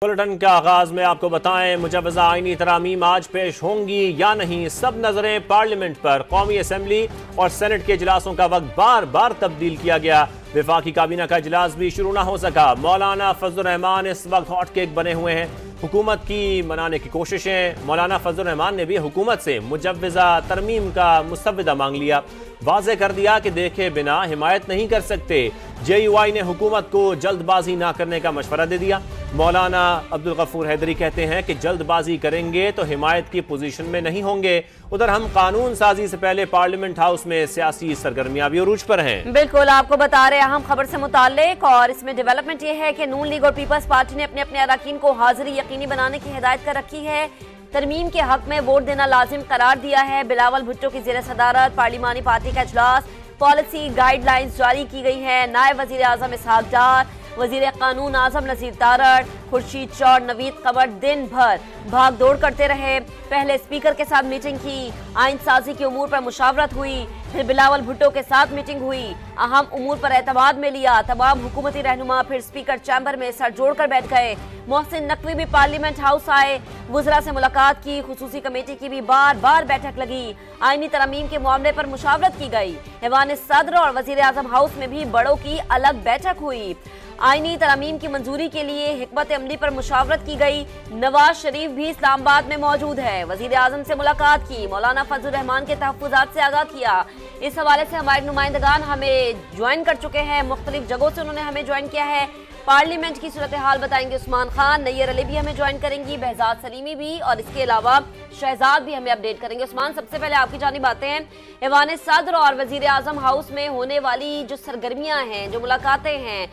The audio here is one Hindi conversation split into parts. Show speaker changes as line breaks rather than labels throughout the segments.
बुलेटिन के आगाज में आपको बताएं, मुजव्वज़ा आईनी तरामीम आज पेश होंगी या नहीं। सब नजरें पार्लियामेंट पर। कौमी असम्बली और सेनेट के इजलासों का वक्त बार बार तब्दील किया गया। वफाकी काबीना का इजलास भी शुरू ना हो सका। मौलाना फजल रहमान इस वक्त हॉट केक बने हुए हैं। हुकूमत की मनाने की कोशिशें। मौलाना फजल रहमान ने भी हुकूमत से मुजव्वज़ा तरमीम का मुसव्वदा मांग लिया। वाज़े कर दिया कि देखे बिना हिमायत नहीं कर सकते। JUI ने हुकूमत को जल्दबाजी ना करने का मशवरा दे दिया। मौलाना अब्दुल गफूर हैदरी कहते हैं कि जल्दबाजी करेंगे तो हिमायत की पोजीशन में नहीं होंगे। उधर हम कानून साजी से पहले पार्लियामेंट हाउस में सियासी सरगर्मियां भी उरूज पर हैं।
बिल्कुल, आपको बता रहे हैं अहम खबर से मुताल्लिक, और इसमें डेवलपमेंट ये है कि नून लीग और पीपल्स पार्टी ने अपने अपने अरकान को हाजिरी यकीनी बनाने की हिदायत कर रखी है। तरमीम के हक में वोट देना लाजिम करार दिया है। बिलावल भुट्टो की ज़ेर सदारत पार्लिमानी पार्टी का इजलास। पॉलिसी गाइडलाइंस जारी की गई है। नायब वजीर आजम इसहाक डार, वजीर कानून आजम नसीर तारड़, खुर्शीद चौड़, नवीद कमर दिन भर भाग दौड़ करते रहे। पहले स्पीकर के साथ मीटिंग की, आइन साजी के उमूर पर मुशावरत हुई, फिर बिलावल भुट्टो के साथ मीटिंग हुई, अहम उमूर पर एतमाद में लिया। तमाम हुकूमती रहनुमा फिर स्पीकर चैम्बर में सर जोड़कर बैठ गए। मोहसिन नकवी भी पार्लियामेंट हाउस आए, वुज़रा से मुलाकात की। खुसूसी कमेटी की भी बार बार बैठक लगी। आईनी तरमीम के मामले पर मुशावरत की गई। ऐवान सदर और वजीर आजम हाउस में भी बड़ों की अलग बैठक हुई। आईनी तरमीम की मंजूरी के लिए हिकमत अमली पर मुशावरत की गई। नवाज शरीफ भी इस्लामाबाद में मौजूद है। वजीर आजम से मुलाकात की। मौलाना फजल रहमान के तहफ़्फ़ुज़ात से आगाह किया। इस हवाले से हमारे नुमाइंदगान हमें ज्वाइन कर चुके हैं। मुख्तलिफ जगहों से उन्होंने हमें ज्वाइन किया है। पार्लियामेंट की सूरत हाल बताएंगे उस्मान खान, नैयर अली भी हमें ज्वाइन करेंगी, बहजाद सलीमी भी, और इसके अलावा शहजाद भी हमें अपडेट करेंगे। उस्मान, सबसे पहले आपकी जानिब आते हैं। ऐवान सदर और वजीर आजम हाउस में होने वाली जो सरगर्मियां हैं, जो मुलाकातें हैं,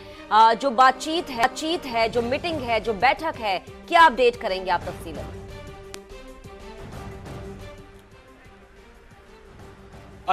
जो बातचीत है, जो मीटिंग है, जो बैठक है, क्या अपडेट करेंगे आप तफसीलन?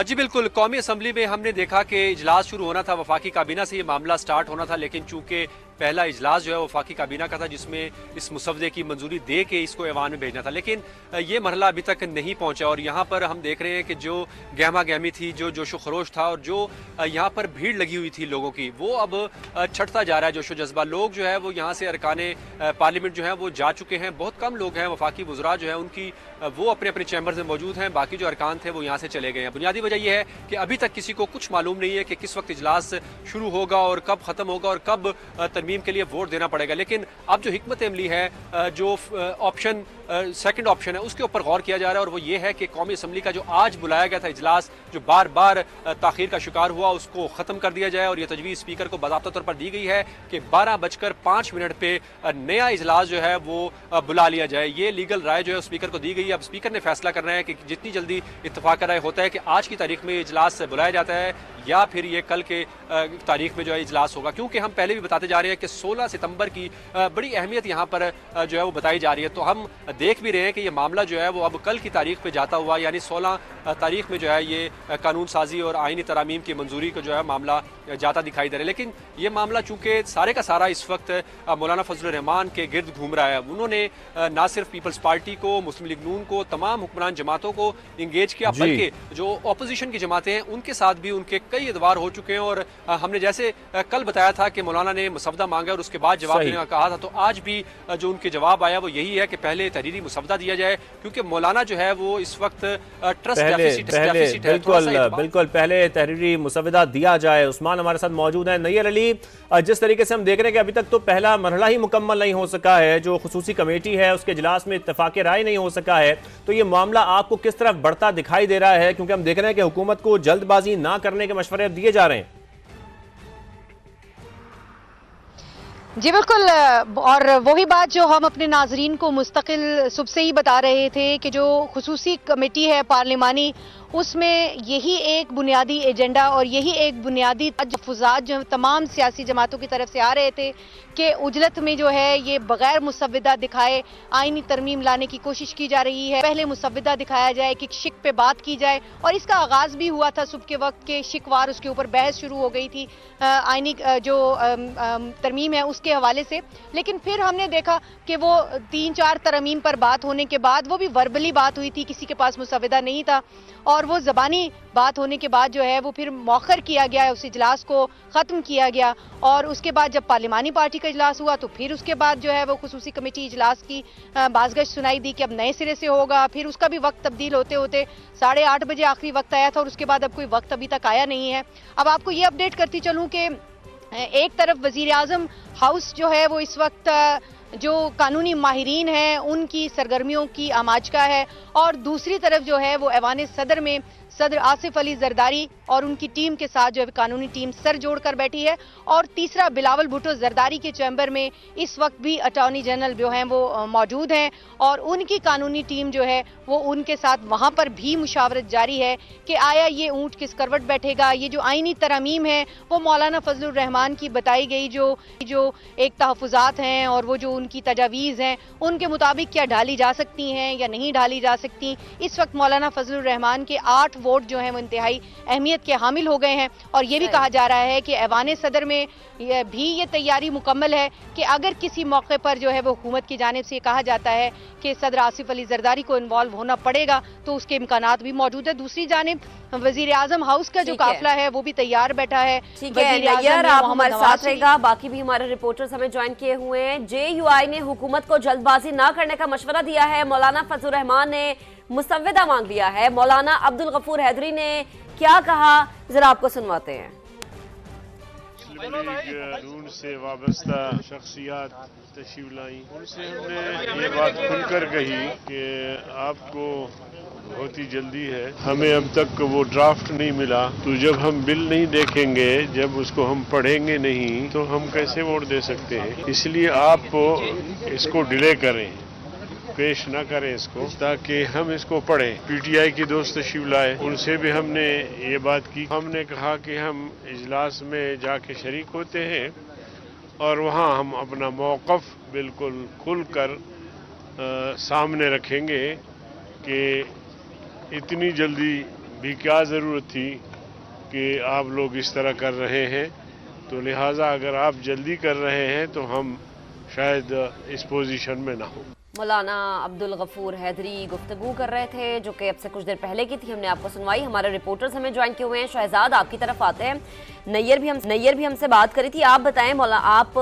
जी बिल्कुल, कौमी असम्बली में हमने देखा कि इजलास शुरू होना था, वफाकी काबीना से ये मामला स्टार्ट होना था, लेकिन चूंकि पहला इजलास जो है वफाकी काबीना का था जिसमें इस मुसव्वदे की मंजूरी दे के इसको ऐवान में भेजना था, लेकिन ये मरहला अभी तक नहीं पहुंचा। और यहाँ पर हम देख रहे हैं कि जो गहमा गहमी थी, जो जोशो खरोश था और जो यहाँ पर भीड़ लगी हुई थी लोगों की, वो अब छटता जा रहा है जोशो जज्बा। लोग जो है वो यहाँ से अरकाने पार्लियामेंट जो है वो जा चुके हैं। बहुत कम लोग हैं, वफाकी वुज़रा जो है उनकी वो अपने अपने चैम्बर्स में मौजूद हैं। बाकी जो अरकान थे वो यहाँ से चले गए हैं। बुनियादी वजह यह है कि अभी तक किसी को कुछ मालूम नहीं है कि किस वक्त इजलास शुरू होगा और कब ख़त्म होगा और कब तरमीम के लिए वोट देना पड़ेगा। लेकिन अब जो हिकमत अमली है, जो ऑप्शन सेकंड ऑप्शन है, उसके ऊपर गौर किया जा रहा है, और वो ये है कि कौमी असम्बली का जो आज बुलाया गया था इजलास, जो बार बार ताखीर का शिकार हुआ, उसको ख़त्म कर दिया जाए। और ये तजवीज़ स्पीकर को बाज़ाब्ता तौर पर दी गई है कि 12:05 पे नया इजलास जो है वो बुला लिया जाए। ये लीगल राय जो है स्पीकर को दी गई है। अब स्पीकर ने फैसला करना है कि जितनी जल्दी इत्तफाक राय होता है कि आज की तारीख में इजलास बुलाया जाता है या फिर ये कल के तारीख में जो है इजलास होगा। क्योंकि हम पहले भी बताते जा रहे हैं कि 16 सितंबर की बड़ी अहमियत यहाँ पर जो है वो बताई जा रही है। तो हम देख भी रहे हैं कि ये मामला जो है वो अब कल की तारीख पे जाता हुआ, यानी 16 तारीख में जो है ये कानून साजी और आईनी तरामीम की मंजूरी को जो है मामला जाता दिखाई दे रहा है। लेकिन ये मामला चूंकि सारे का सारा इस वक्त मौलाना फजल रहमान के गिर्द घूम रहा है। उन्होंने ना सिर्फ पीपल्स पार्टी को, मुस्लिम लीग नून को, तमाम हुक्मरान जमातों को इंगेज किया, बल्कि जो अपोजिशन की जमातें हैं उनके साथ भी उनके कई एतवार हो चुके हैं। और हमने जैसे कल बताया था कि मौलाना ने मुसव्वदा मांगा और उसके बाद जवाब देने का कहा था, तो आज भी जो उनके जवाब आया वो यही है कि पहले तहरीरी मुसव्वदा दिया जाए, क्योंकि मौलाना जो है वो इस वक्त ट्रस्ट डेफिसिट
बिल्कुल पहले तहरीरी मुसव्वदा दिया जाए। उस्मान हमारे साथ मौजूद है। नैयर अली, जिस तरीके से हम देख रहे हैं कि अभी तक तो पहला मरहला ही मुकम्मल नहीं हो सका है, जो खुसूसी कमेटी है उसके इजलास में इत्तफाक राय नहीं हो सका है, तो ये मामला आपको किस तरफ बढ़ता दिखाई दे रहा है? क्योंकि हम देख रहे हैं कि हुकूमत को जल्दबाजी ना करने के मशवरे दिए जा रहे हैं।
जी बिल्कुल, और वही बात जो हम अपने नाजरीन को मुस्तकिल सुबह से ही बता रहे थे कि जो खुसूसी कमेटी है पार्लिमानी, उसमें यही एक बुनियादी एजेंडा और यही एक बुनियादी तहफ़्फ़ुज़ात जो तमाम सियासी जमातों की तरफ से आ रहे थे कि उजलत में जो है ये बगैर मुसव्वदा दिखाए आईनी तरमीम लाने की कोशिश की जा रही है। पहले मुसव्वदा दिखाया जाए कि शिक पे बात की जाए, और इसका आगाज़ भी हुआ था सुबह के वक्त के शिकवार, उसके ऊपर बहस शुरू हो गई थी। आईनी जो तरमीम है उस उसके हवाले से। लेकिन फिर हमने देखा कि वो 3-4 तरमीम पर बात होने के बाद, वो भी वर्बली बात हुई थी, किसी के पास मुसविदा नहीं था, और वो ज़बानी बात होने के बाद जो है वो फिर मौखर किया गया, उस इजलास को ख़त्म किया गया। और उसके बाद जब पार्लिमानी पार्टी का इजलास हुआ तो फिर उसके बाद जो है वो खुसूसी कमेटी इजलास की बाज़गश्त सुनाई दी कि अब नए सिरे से होगा। फिर उसका भी वक्त तब्दील होते होते 8:30 बजे आखिरी वक्त आया था, और उसके बाद अब कोई वक्त अभी तक आया नहीं है। अब आपको ये अपडेट करती चलूँ कि एक तरफ वज़ीर आज़म हाउस जो है वो इस वक्त जो कानूनी माहिरीन हैं उनकी सरगर्मियों की आमाजका है, और दूसरी तरफ जो है वो ऐवान सदर में सदर आसिफ अली जरदारी और उनकी टीम के साथ जो है कानूनी टीम सर जोड़कर बैठी है। और तीसरा बिलावल भुट्टो जरदारी के चैम्बर में इस वक्त भी अटॉर्नी जनरल जो हैं वो मौजूद हैं, और उनकी कानूनी टीम जो है वो उनके साथ वहाँ पर भी मुशावरत जारी है कि आया ये ऊँट किस करवट बैठेगा। ये जो आइनी तरमीम है वो मौलाना फजलुर रहमान की बताई गई जो एक तहफ़्फ़ुज़ात हैं और वो जो उनकी तजावीज़ हैं उनके मुताबिक क्या ढाली जा सकती हैं या नहीं ढाली जा सकती। इस वक्त मौलाना फजलुर रहमान के 8 वोट जो हैं वो इंतहाई अहमियत के हामिल हो गए हैं, और ये भी कहा जा रहा है कि ऐवान सदर में भी ये तैयारी मुकम्मल है कि अगर किसी मौके पर जो है वो हुकूमत की जानिब से कहा जाता है कि सदर आसिफ अली जरदारी को इन्वॉल्व होना पड़ेगा तो उसके इम्कानात भी मौजूद है। दूसरी जानिब वजीर आजम हाउस का जो काफिला है वो भी तैयार बैठा है।
आप हमारे साथ रहेगा, बाकी भी हमारे रिपोर्टर्स हमें ज्वाइन किए हुए हैं। JUI ने हुकूमत को जल्दबाजी न करने का मशवरा दिया है। मौलाना फजलुर रहमान ने मुसव्विदा मांग लिया है। मौलाना अब्दुल गफूर हैदरी ने क्या कहा, जरा आपको सुनवाते हैं।
मुस्लिम लीग नून से वाबस्ता शख्सियात तशरीफ लाई, उनसे हमने ये बात खुलकर कही कि आपको बहुत ही जल्दी है, हमें अब तक वो ड्राफ्ट नहीं मिला, तो जब हम बिल नहीं देखेंगे, जब उसको हम पढ़ेंगे नहीं तो हम कैसे वोट दे सकते हैं। इसलिए आप इसको डिले करें, पेश न करें इसको, ताकि हम इसको पढ़ें। PTI की दोस्त तशरीफ लाए, उनसे भी हमने ये बात की। हमने कहा कि हम इजलास में जाके शरीक होते हैं और वहाँ हम अपना मौक़िफ़ बिल्कुल खुलकर सामने रखेंगे कि इतनी जल्दी भी क्या ज़रूरत थी कि आप लोग इस तरह कर रहे हैं, तो लिहाजा अगर आप जल्दी कर रहे हैं तो हम शायद इस पोजीशन में ना हो।
मौलाना अब्दुल गफूर हैदरी गुफ्तगू कर रहे थे जो कि अब से कुछ देर पहले की थी, हमने आपको सुनवाई। हमारे रिपोर्टर्स हमें ज्वाइन किए हुए हैं। शहजाद आपकी तरफ आते हैं। नैयर भी हमसे बात करी थी। आप बताएं, आप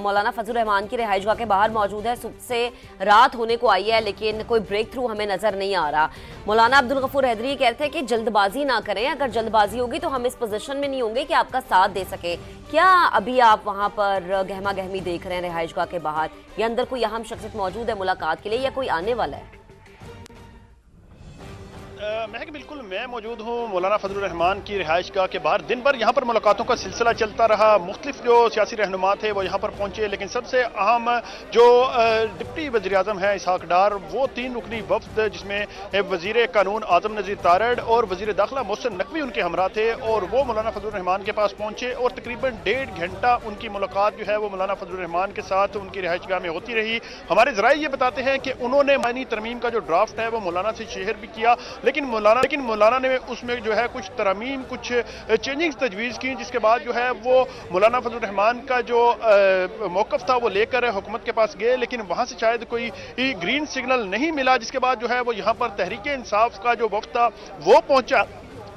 मौलाना फजलुर रहमान की रिहाइशगाह के बाहर मौजूद है। सुबह से रात होने को आई है लेकिन कोई ब्रेक थ्रू हमें नजर नहीं आ रहा। मौलाना अब्दुल गफूर हैदरी कहते हैं कि जल्दबाजी ना करें, अगर जल्दबाजी होगी तो हम इस पोजीशन में नहीं होंगे कि आपका साथ दे सके। क्या अभी आप वहाँ पर गहमा गहमी देख रहे हैं रिहाइशगाह के बाहर, या अंदर कोई अहम शख्सियत मौजूद है मुलाकात के लिए, या कोई आने वाला है?
महक, बिल्कुल मैं मौजूद हूँ मौलाना फजलुर रहमान की रिहाइशगाह के बाहर। दिन भर यहाँ पर मुलाकातों का सिलसिला चलता रहा। मुख्तलिफ जो सियासी रहनुमा थे वो यहाँ पर पहुँचे, लेकिन सबसे अहम जो डिप्टी वज़ीर आज़म है इसहाक डार, वो 3 रुकनी वफ्द जिसमें वज़ीर कानून आज़म नज़ीर तारड़ और वज़ीर दाखिला मोहसिन नकवी उनके हमरा थे, और वो मौलाना फजलुर रहमान के पास पहुँचे और तकरीबन 1.5 घंटा उनकी मुलाकात जो है वो मौलाना फजलुर रहमान के साथ उनकी रिहाइशगाह में होती रही। हमारे ज़राए ये बताते हैं कि उन्होंने आईनी तरमीम का जो ड्राफ्ट है वो मौलाना से शेयर भी किया, लेकिन मौलाना ने उसमें जो है कुछ तरमीम, कुछ चेंजिंग्स तजवीज़ की, जिसके बाद जो है वो मौलाना फजलुर रहमान का जो मौक़िफ़ था वो लेकर हुकूमत के पास गए, लेकिन वहाँ से शायद कोई ग्रीन सिग्नल नहीं मिला, जिसके बाद जो है वो यहाँ पर तहरीक इंसाफ का जो वफ़द था वो पहुँचा।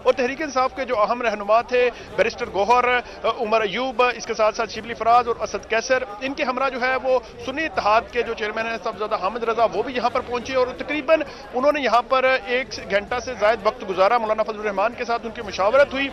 और तहरीक इंसाफ के जो अहम रहनुमा थे बैरिस्टर गौहर, उमर अयूब, इसके साथ साथ शिबली फराज और असद कैसर, इनके हमरा जो है वो सुन्नी इत्तेहाद के जो चेयरमैन हैं साहबजादा हामिद रजा, वो भी यहाँ पर पहुंचे और तकरीबन उन्होंने यहाँ पर 1 घंटा से ज़ायद वक्त गुजारा। मौलाना फजलुर रहमान के साथ उनकी मुशावरत हुई।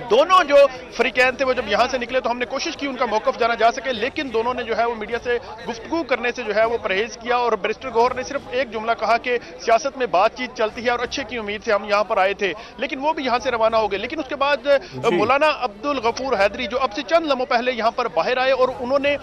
दोनों जो फरीकैन थे वो जब यहाँ से निकले तो हमने कोशिश की उनका मौक़िफ़ जाना जा सके, लेकिन दोनों ने जो है वो मीडिया से गुफ्तगू करने से जो है वो परहेज़ किया। और बैरिस्टर गौहर ने सिर्फ एक जुमला कहा कि सियासत में बातचीत चलती है और अच्छे की उम्मीद से हम यहाँ पर आए थे, लेकिन वो भी यहाँ से रवाना हो गए। लेकिन उसके बाद मौलाना अब्दुल गफूर हैदरी जो अब से चंद लम्हों पहले यहाँ पर बाहर आए और उन्होंने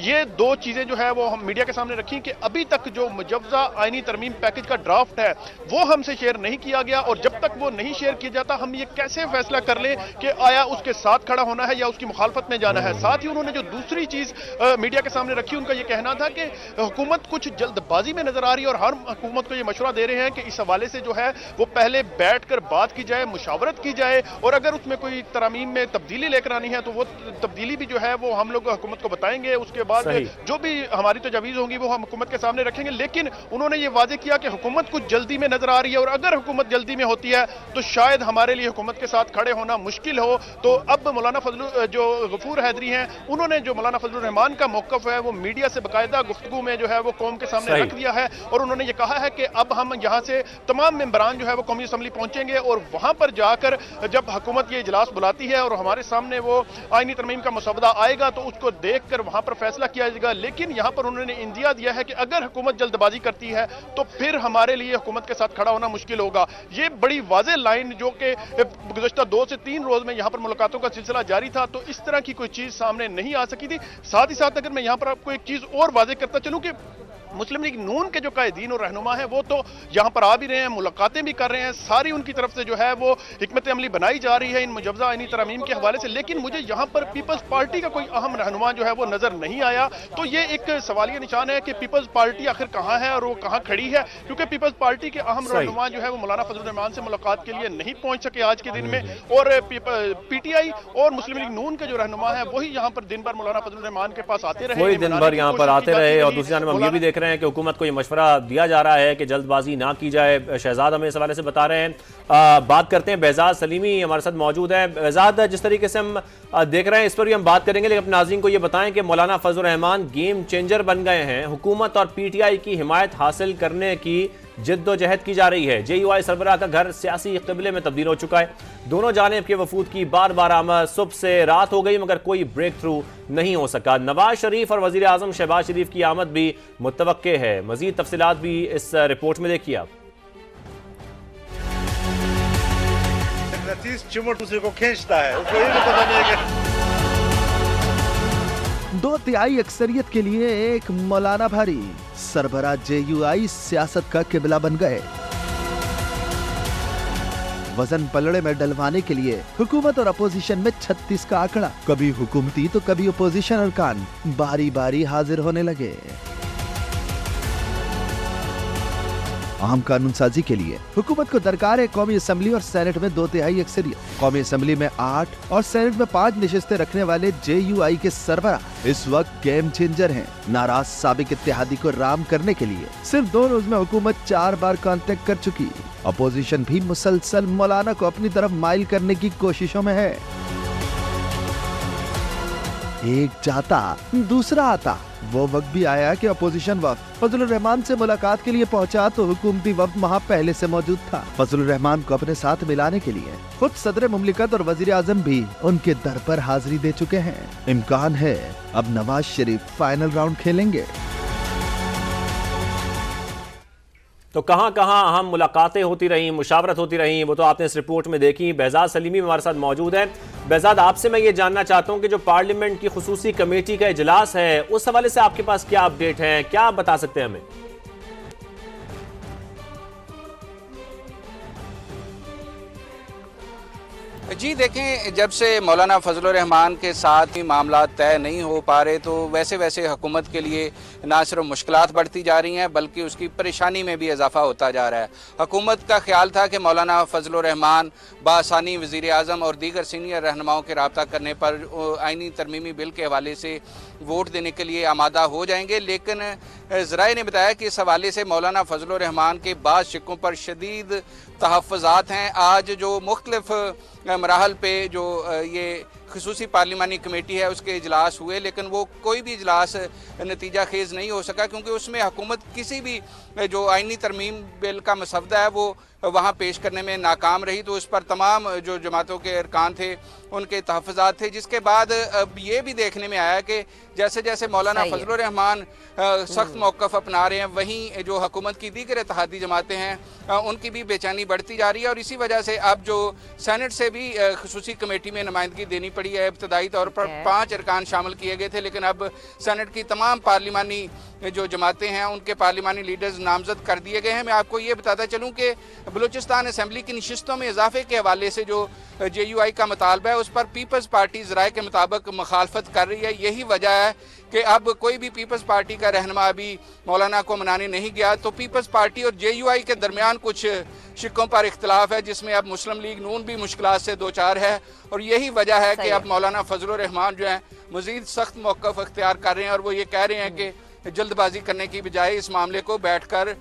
ये 2 चीज़ें जो है वो हम मीडिया के सामने रखी कि अभी तक जो मुजव्वज़ा आईनी तरमीम पैकेज का ड्राफ्ट है वो हमसे शेयर नहीं किया गया, और जब तक वो नहीं शेयर किया जाता हम ये कैसे फैसला कर लें कि आया उसके साथ खड़ा होना है या उसकी मुखालफत में जाना है। साथ ही उन्होंने जो दूसरी चीज मीडिया के सामने रखी, उनका यह कहना था कि हुकूमत कुछ जल्दबाजी में नजर आ रही है और हर हुकूमत को यह मशवरा दे रहे हैं कि इस हवाले से जो है वो पहले बैठकर बात की जाए, मुशावरत की जाए, और अगर उसमें कोई तरामीम में तब्दीली लेकर आनी है तो वो तब्दीली भी जो है वो हम लोग हुकूमत को बताएंगे। उसके बाद जो भी हमारी तजवीज़ होंगी वो हम हुकूमत के सामने रखेंगे। लेकिन उन्होंने ये वादे किया कि हुकूमत कुछ जल्दी में नजर आ रही है और अगर हुकूमत जल्दी में होती है तो शायद हमारे लिए हुकूमत के साथ खड़े होना मुश्किल हो। तो अब मौलाना फजल जो गफूर हैदरी हैं, उन्होंने जो मौलाना फजलुर रहमान का मौक़िफ़ है वो मीडिया से बाकायदा गुफ्तगू में जो है वो कौम के सामने रख दिया है और उन्होंने ये कहा है कि अब हम यहाँ से तमाम मेंबरान जो है वो कौमी असम्बली पहुंचेंगे और वहां पर जाकर जब हुकूमत ये इजलास बुलाती है और हमारे सामने वो आईनी तरमीम का मसवदा आएगा तो उसको देखकर वहां पर फैसला किया जाएगा। लेकिन यहाँ पर उन्होंने इंदिया दिया है कि अगर हुकूमत जल्दबाजी करती है तो फिर हमारे लिए हुकूमत के साथ खड़ा होना मुश्किल होगा। ये बड़ी वाज़ेह लाइन जो कि गुज़श्ता 2 से 3 रोज में यहाँ पर मुलाकातों का सिलसिला जारी था, तो इस तरह की कोई चीज सामने नहीं आ सकी थी। साथ ही साथ अगर मैं यहाँ पर आपको एक चीज और वाज़ेह करता चलूं कि मुस्लिम लीग नून के जो कायदीन और रहनुमा हैं वो तो यहाँ पर आ भी रहे हैं, मुलाकातें भी कर रहे हैं, सारी उनकी तरफ से जो है वो हिकमत अमली बनाई जा रही है इन मुजवजा आईनी तरमीम के हवाले से। लेकिन मुझे यहाँ पर पीपल्स पार्टी का कोई अहम रहनुमा जो है वो नजर नहीं आया। तो ये एक सवालिया निशान है कि पीपल्स पार्टी आखिर कहाँ है और वो कहाँ खड़ी है, क्योंकि पीपल्स पार्टी के अहम रहनुमा जो है वो मौलाना फजलुर रहमान से मुलाकात के लिए नहीं पहुंच सके आज के दिन में, और PTI और मुस्लिम लीग नून के जो रहनुमा है वही यहाँ पर दिन भर मौलाना फजलुर रहमान के पास आते रहे,
दिन भर यहाँ पर आते रहे। और दूसरी जानब हम ये भी देख रहे हैं कि हुकूमत को ये मशवरा दिया जा रहा है कि जल्दबाजी ना की जाए। शहजाद हमें इस हवाले से बता रहे हैं। बात करते हैं, बेहजाद सलीमी हमारे साथ मौजूद है। बेहजाद, जिस तरीके से हम देख रहे हैं इस पर भी हम बात करेंगे, लेकिन अपने नाज़रीन को ये बताएं कि मौलाना फजलुर रहमान गेम चेंजर बन गए हैं। हुकूमत और PTI की हिमायत हासिल करने की जिद्दोजहद की जा रही है। JUI सरबराह का घर सियासी क़िबले में तब्दील हो चुका है। दोनों जानिब के वफूद की बार बार आमद सुबह से रात हो गई मगर कोई ब्रेक थ्रू नहीं हो सका। नवाज शरीफ और वज़ीर आज़म शहबाज शरीफ की आमद भी मुतवक्के है। मज़ीद तफसीलात भी इस रिपोर्ट में देखिए आप।
चिमट दूसरे को खींचता है, उसको ये भी पता नहीं है।
2/3 अक्सरियत के लिए एक मौलाना भारी सरबराह JUI सियासत का किबला बन गए। वजन पलड़े में डलवाने के लिए हुकूमत और अपोजिशन में 36 का आंकड़ा, कभी हुकूमती तो कभी अपोजिशन अरकान बारी बारी हाजिर होने लगे। अहम कानून साजी के लिए हुकूमत को दरकार है कौमी असम्बली और सेनेट में 2/3 अक्सरियत। कौमी असम्बली में 8 और सेनेट में 5 नशिस्तें रखने वाले JUI के सरबराह इस वक्त गेम चेंजर हैं। नाराज साबिक इत्तेहादी को राम करने के लिए सिर्फ 2 रोज में हुकूमत 4 बार कांटेक्ट कर चुकी। अपोजिशन भी मुसलसल मौलाना को अपनी तरफ माइल करने की कोशिशों में है। एक जाता दूसरा आता। वो वक्त भी आया कि अपोजिशन वफ्द फजलुर रहमान से मुलाकात के लिए पहुंचा तो हुकूमती वफ्द वहां पहले से मौजूद था। फजलुर रहमान को अपने साथ मिलाने के लिए खुद सदर मुमलिकत और वजीर आजम भी उनके दर पर हाजिरी दे चुके हैं। इम्कान है अब नवाज शरीफ फाइनल राउंड खेलेंगे।
तो कहां कहां अहम मुलाकातें होती रहीं, मुशावरत होती रहीं, वो तो आपने इस रिपोर्ट में देखी। बेहजाद सलीमी हमारे साथ मौजूद है। बेहजाद, आपसे मैं ये जानना चाहता हूं कि जो पार्लियामेंट की खुसूसी कमेटी का इजलास है उस हवाले से आपके पास क्या अपडेट है, क्या आप बता सकते हैं हमें?
जी देखें, जब से मौलाना फजलुर रहमान के साथ ही मामला तय नहीं हो पा रहे तो वैसे वैसे हुकूमत के लिए ना सिर्फ मुश्किलात बढ़ती जा रही हैं बल्कि उसकी परेशानी में भी इजाफा होता जा रहा है। हुकूमत का ख्याल था कि मौलाना फजलुर रहमान बासानी वज़ीर आज़म और दीगर सीनियर रहनुमाओं के रब्ता करने पर आइनी तरमीमी बिल के हवाले से वोट देने के लिए आमादा हो जाएंगे, लेकिन ज़राए ने बताया कि इस हवाले से मौलाना फजलुर रहमान के बाद शिकों पर शदीद तहफ़्फ़ुज़ात हैं। आज जो मुख्तलिफ मराहल पे जो ये खुसूसी पार्लिमानी कमेटी है उसके इजलास हुए, लेकिन वो कोई भी इजलास नतीजा खेज़ नहीं हो सका क्योंकि उसमें हुकूमत किसी भी जो आइनी तरमीम बिल का मसवदा है वो वहाँ पेश करने में नाकाम रही। तो उस पर तमाम जो जमातों के अरकान थे उनके तहफ़्फ़ुज़ात थे, जिसके बाद अब ये भी देखने में आया कि जैसे जैसे मौलाना फजलुर रहमान सख्त मौक़िफ़ अपना रहे हैं, वहीं जो हुकूमत की दीगर इत्तेहादी जमातें हैं उनकी भी बेचैनी बढ़ती जा रही है। और इसी वजह से अब जो सेनेट से भी खुसूसी कमेटी में नुमाइंदगी देनी पड़ी है। इब्तदाई तौर पर 5 अरकान शामिल किए गए थे, लेकिन अब सेनेट की तमाम पार्लिमानी जो जमातें हैं उनके पार्लिमानी लीडर्स नामजद कर दिए गए हैं। मैं आपको ये बताता चलूँ कि बलूचिस्तान असम्बली की नशिस्तों में इजाफे के हवाले से जो JUI का मुतालबा है उस पर पीपल्स पार्टी राय के मुताबिक मुखालफत कर रही है। यही वजह है कि अब कोई भी पीपल्स पार्टी का रहनुमा अभी मौलाना को मनाने नहीं गया। तो पीपल्स पार्टी और JUI के दरमियान कुछ शिक्कों पर इख्तलाफ है, जिसमें अब मुस्लिम लीग नून भी मुश्किलात से दो चार है। और यही वजह है कि अब मौलाना फजलुर रहमान जो है मजीद सख्त मौक़िफ़ अख्तियार कर रहे हैं और वो ये कह रहे हैं कि जल्दबाजी करने की बजाय इस मामले को बैठकर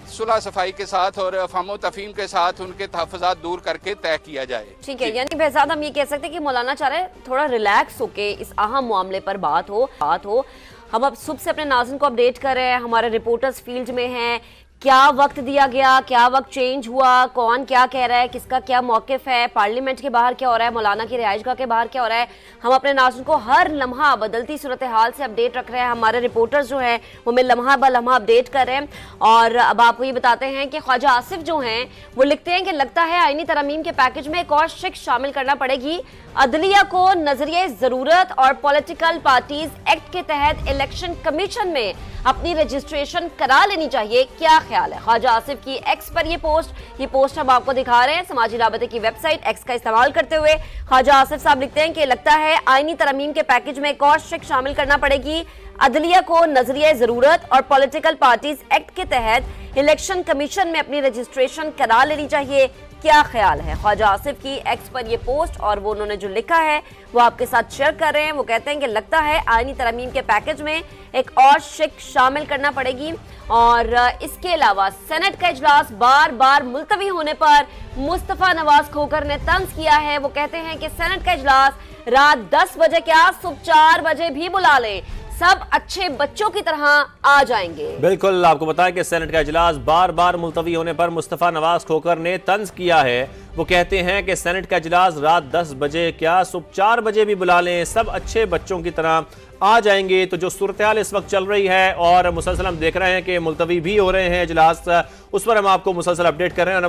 सुलह सफाई के साथ और अफाम तफहीम के साथ उनके तहफ़्फ़ुज़ात दूर करके तय किया जाए।
ठीक है, यानी बेहज़ाद हम ये कह सकते हैं कि मौलाना चाह रहे थोड़ा रिलैक्स होके इस अहम मामले पर बात हो। हम अब सुबह से अपने नाज़रीन को अपडेट कर रहे हैं, हमारे रिपोर्टर्स फील्ड में हैं। क्या वक्त दिया गया, क्या वक्त चेंज हुआ, कौन क्या कह रहा है, किसका क्या मौक़िफ़ है, पार्लियामेंट के बाहर क्या हो रहा है, मौलाना की रिहाइशगाह के बाहर क्या हो रहा है। हम अपने नाज़रीन को हर लम्हा बदलती सूरत हाल से अपडेट रख रहे हैं। हमारे रिपोर्टर्स जो हैं वो हमें लम्हा ब लम्हा अपडेट कर रहे हैं। और अब आपको ये बताते हैं कि ख्वाजा आसिफ जो हैं वो लिखते हैं कि लगता है आईनी तरमीम के पैकेज में एक और शिक शामिल करना पड़ेगी। अदलिया को नजरिए ज़रूरत और पॉलिटिकल पार्टीज एक्ट के तहत इलेक्शन कमीशन में अपनी रजिस्ट्रेशन करा लेनी चाहिए। क्या ख्याल है? ख्वाजा आसिफ की एक्स पर ये पोस्ट हम आपको दिखा रहे हैं। समाजी राबते की वेबसाइट एक्स का इस्तेमाल करते हुए ख्वाजा आसिफ साहब लिखते हैं कि लगता है आईनी तरमीम के पैकेज में एक और शिक शामिल करना पड़ेगी। अदलिया को नजरिए ज़रूरत और पॉलिटिकल पार्टीज एक्ट के तहत इलेक्शन कमीशन में अपनी रजिस्ट्रेशन करा लेनी चाहिए। क्या ख्याल है? ख्वाजा आसिफ की एक्स पर ये पोस्ट और वो उन्होंने जो लिखा है वो आपके साथ शेयर कर रहे हैं। वो कहते हैं कि लगता है आईनी तरमीम के पैकेज में एक और शिक शामिल करना पड़ेगी। और इसके अलावा सेनेट का इजलास बार बार मुलतवी होने पर मुस्तफा नवाज खोखर ने तंज किया है। वो कहते हैं कि सेनेट का इजलास रात 10 बजे क्या सुबह 4 बजे भी बुला ले, सब अच्छे बच्चों की तरह आ जाएंगे।
बिल्कुल, आपको बताया कि सेनेट का इजलास बार बार मुलतवी होने पर मुस्तफा नवाज खोखर ने तंज किया है। वो कहते हैं कि सेनेट का इजलास रात 10 बजे क्या सुबह 4 बजे भी बुला लें, सब अच्छे बच्चों की तरह आ जाएंगे। तो जो सूरत हाल इस वक्त चल रही है और मुसलसल हम देख रहे हैं कि मुलतवी भी हो रहे हैं इजलास, उस पर हम आपको मुसलसल अपडेट कर रहे हैं। और